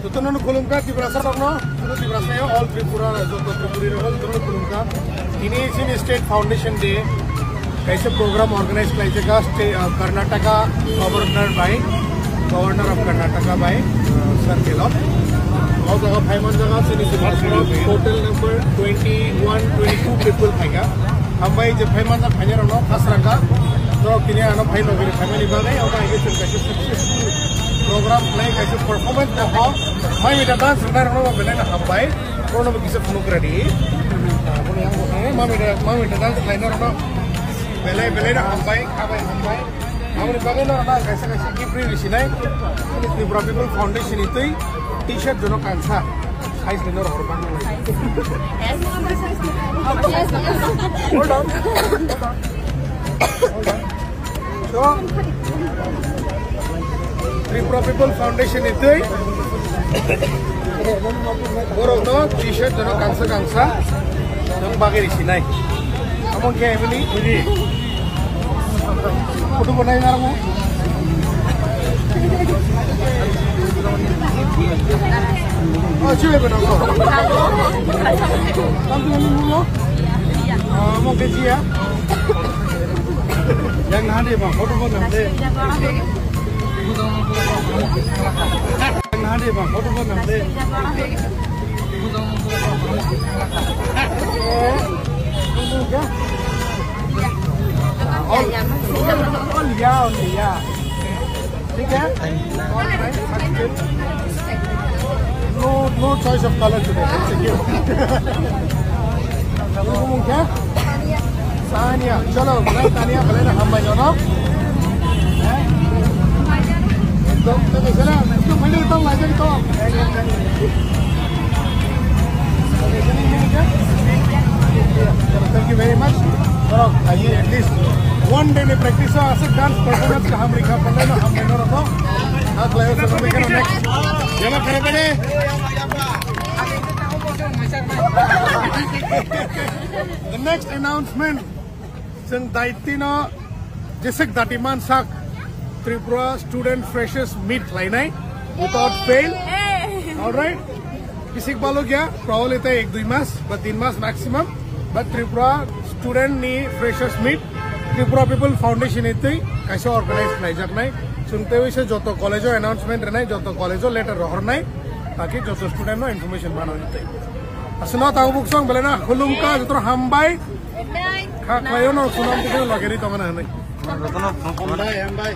Tutunan kulungka di Brasa Rokno, itu di Brasa ya all Tripura, Joto Tripuri Rokno, tutunan kulungka. Ini sini State Foundation Day, ऐसे program organize किया जाएगा Karnataka Governor of Karnataka by Sir Gelot. और जगह 5 जगह से नीचे total number 21-22 people आएगा. हम भाई जब 5 तक खाने रहो खास रंगा तो किन्हें आना भाई लोग फैमिली बारे और आगे चल कैसे program play कैसे performance हो मैं मेरा डांस करना रहो वो बेले ना हम भाई कौन वो किसे फोन कर रही है मैं मेरा डांस लाइनर रहो बेले ना हम भाई हमने बागे ना कैसे गिफ्ट रिसीव नहीं Tripura People Foundation itu t-shirt jono kansa size lenor horban hold on so Tripura People Foundation itu borok no t-shirt jono kansa yang bagai di sini kamu kayak ini foto बनाई ना रहा Cewek benar kok. Tampil dulu. Mau gaji ya? Yang nanti bang, foto nanti. Yang nanti bang, foto nanti. Oh ya. ठीक है? No choice of color today. क्या? Sania. चलो बनाए तानिया भले ना हम बनो ना. तो चला इसको पहले तो लाइक तो. Thank you very much. चलो आइए at least one day में practice हो ऐसे dance performance का हम लिखा पढ़ने ना हम बनो ना. हाँ क्लास में हम लिखा next. जमा करे पड़े. The next announcement, sing Daitino, Jessic Datiman Sak, Tripura Student Freshers Meet Lainai, without fail. All right. Kisik balu kya? Probably ita 1-2 mas, but 3 mas maximum. But Tripura Student ni Freshers Meet, Tripura People Foundation iti kaise organize naijak nai. Sunte हुए से जो तो कॉलेजों announcement रहना है जो तो कॉलेजों letter रहना है ताकि जो तो student नो information बना देते हैं असना ताऊ बुक सॉन्ग बोले ना खुलूं का जो तो हम भाई खा खायो ना सुनाम तो लगे नहीं तो मना नहीं हम भाई